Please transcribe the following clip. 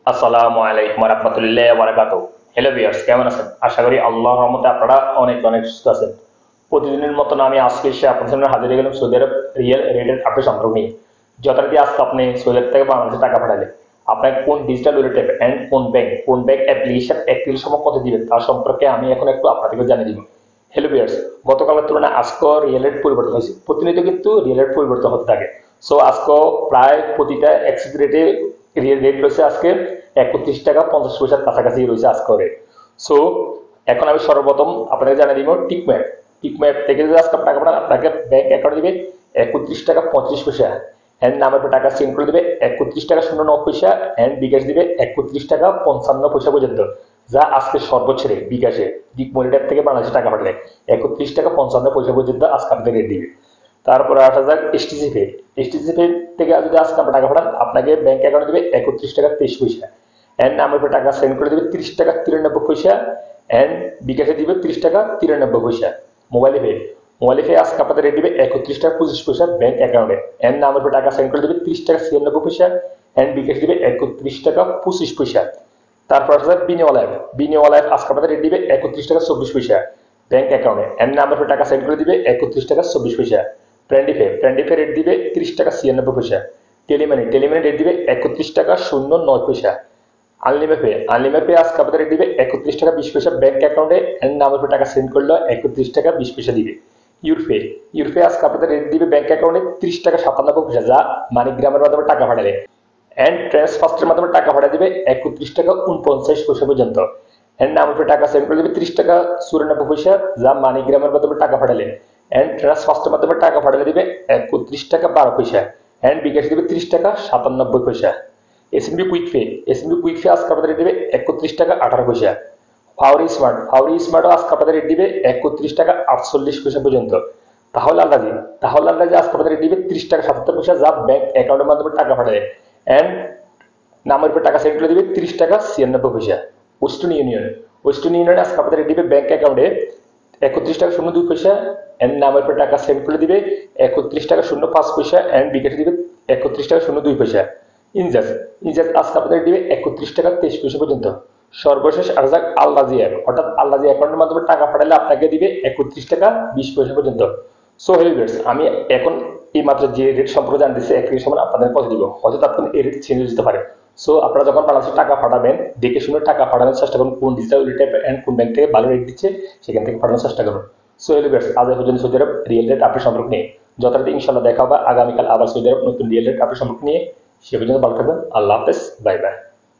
আসসালামু আলাইকুম রাহমাতুল্লাহি ওয়া বারাকাতুহু। হ্যালো ভিউয়ার্স, কেমন আছেন? আশা করি আল্লাহর রহমতে আপনারা অনেক অনেক সুস্থ আছেন। প্রতিদিনের মতন আমি আজকে এসে আপনাদের সামনে হাজির হয়ে গেলাম সৌদি আরব রিয়েল রেটের আপডেট সম্পর্ক নিয়ে। যথারীতি আজকে আপনি সৌদি আরব থেকে বাংলাদেশে টাকা পাঠালে আপনাকে কোন ডিজিটাল ওয়ালেট অ্যাপ অ্যান্ড কোন ব্যাংক অ্যাপ্লিকেশন অ্যাক্টিভ সময় কত দিবেন তার সম্পর্কে আমি এখন একটু আপনাদেরকে জানিয়ে দিব। হ্যালো ভিউয়ার্স, গতকালের তুলনায় আজকেও রিয়েল রেট পরিবর্তন হয়েছে। প্রতিনিয়ত কিন্তু রিয়েল রেট পরিবর্তন হতে থাকে। সো আজকেও প্রায় প্রতিটা এক্সিস রেটে রিয়েল রেট রয়েছে আজকে 31 টাকা 50 পয়সার কাছাকাছি রয়েছে আজকেও রেট। সো এখন আমি সর্বপ্রথম আপনাকে জানিয়ে দিব টিকম্যাপ থেকে যদি আজকে টাকা পাঠান আপনাকে ব্যাংক অ্যাকাউন্ট দিবে 31 টাকা 35 পয়সা, হ্যান্ড নামের টাকা সেন্ড করে দিবে 31 টাকা 09 পয়সা, হ্যান্ড বিকাশ দিবে 31 টাকা 55 পয়সা পর্যন্ত, যা আজকে সর্বোচ্চ রেট বিকাশে টিকমনিটার থেকে বাংলাদেশে টাকা পাঠালে 31 টাকা 55 পয়সা পর্যন্ত আজকে আপনাদের রেট দিবে। তারপরে আসা যাক এসটিসি পে। এসটিসি পে থেকে যদি আজকে আপনার টাকা পাঠান আপনাকে ব্যাংক অ্যাকাউন্টে দেবে 31 টাকা 23 পয়সা, এন্ড নামের উপর টাকা সেন্ড করে দেবে 30 টাকা 93 পয়সা, এন্ড বিকাশে দিবে 30 টাকা 93 পয়সা। মোবাইলে পে আজকে আপনাদের রেট দিবে 31 টাকা 25 পয়সা ব্যাংক অ্যাকাউন্টে, এন্ড নামের উপর টাকা সেন্ড করে দেবে 30 টাকা 96 পয়সা, এন্ড বিকাশ দিবে 31 টাকা 25 পয়সা। তারপর আসা যাক বিনিওয়ালা অ্যাপ আজকে আপনাদের রেট দিবে 31 টাকা 24 পয়সা ব্যাংক অ্যাকাউন্টে, এন্ড নামের উপর টাকা সেন্ড করে দিবে 31 টাকা 24 পয়সা। ট্রেন্ডি পে রেট দিবে 30 টাকা 96 পয়সা। টেলিমানি রেট দিবে 31 টাকা 09 পয়সা। আনলিমিটেড পে আজকে আপনাদের রেট দিবে 31 টাকা 20 পয়সা ব্যাংক অ্যাকাউন্টে, এন্ড নামের উপর টাকা সেন্ড করলে 31 টাকা 20 পয়সা দিবে। ইউরপে আজকে আপনাদের রেট দিবে ব্যাংক অ্যাকাউন্টে 30 টাকা 97 পয়সা, যা মানিগ্রামের মাধ্যমে টাকা পাঠালে, এন্ড ট্রান্সফার্স্টের মাধ্যমে টাকা পাঠিয়ে দিবে 31 টাকা 49 পয়সা পর্যন্ত, এন্ড নামের উপর টাকা সেন্ড করে দিবে 30 টাকা 94 পয়সা, যা মানিগ্রামের মাধ্যমে টাকা পাঠালে, এন্ড ট্রান্সফার্স্টের মাধ্যমে টাকা পাঠিয়ে দিবে 31 টাকা 12 পয়সা, এন্ড বিকাশ দিবে 30 টাকা 97 পয়সা। এসএমবি কুইক পে আজকে আপনাদের রেট দিবে 31 টাকা 18 পয়সা। ফাউরি স্মার্ট আজকে আপনাদের রেট দিবে 31 টাকা 48 পয়সা পর্যন্ত। তাহলে আন্দাজি আজকে আপনাদের রেট দিবে 30 টাকা 77 পয়সা, যা ব্যাংক অ্যাকাউন্টের মাধ্যমে টাকা পাঠালে, এন্ড নামের উপর টাকা সেন্ড করে দিবে 30 টাকা 96 পয়সা। ওয়েস্টার্ন ইউনিয়ন আজকে আপনাদের রেট দিবে ব্যাংক অ্যাকাউন্টে 31 টাকা 02 পয়সা, এন্ড নামের উপর টাকা সেন্ড করে দিবে 31 টাকা 05 পয়সা, এন্ড বিকাশ দিবে 31 টাকা 02 পয়সা। ইনজাস আজকে আপনাদের দিবে 31 টাকা 23 পয়সা পর্যন্ত। সর্বশেষ আর যাক আল্লাজি অ্যাপ, অর্থাৎ আল্লাজি অ্যাকাউন্টের মাধ্যমে টাকা পাঠালে আপনাকে দিবে 31 টাকা 20 পয়সা পর্যন্ত। সো হেলিভার্স, আমি এখন এই মাত্র যে রেট সম্পর্কে জানতেছি একই সময় আপনাদের কথা দিব, হয়তো আপনি এই রেট চেঞ্জ যেতে পারে। সো আপনারা যখন বাংলাদেশে টাকা পাঠাবেন দেখে শুনে টাকা পাঠানোর চেষ্টা করুন, কোন ডিজিটাল ওয়ালেট এন্ড কোন ব্যাংক থেকে ভালো রেট দিচ্ছে সেখান থেকে পাঠানোর চেষ্টা করুন। সো হেলিভার্স, আজ পর্যন্ত সৌদি আরব রিয়েল রেট আপডেট সম্পর্ক নিয়ে যথারীতি ইনশাল্লাহ দেখা হবে আগামীকাল আবার সৌদি আরব নতুন রিয়েল রেট আপডেট সম্পর্ক নিয়ে। সে পর্যন্ত ভালো থাকবেন। আল্লাহ হাফেজ, বাই বাই।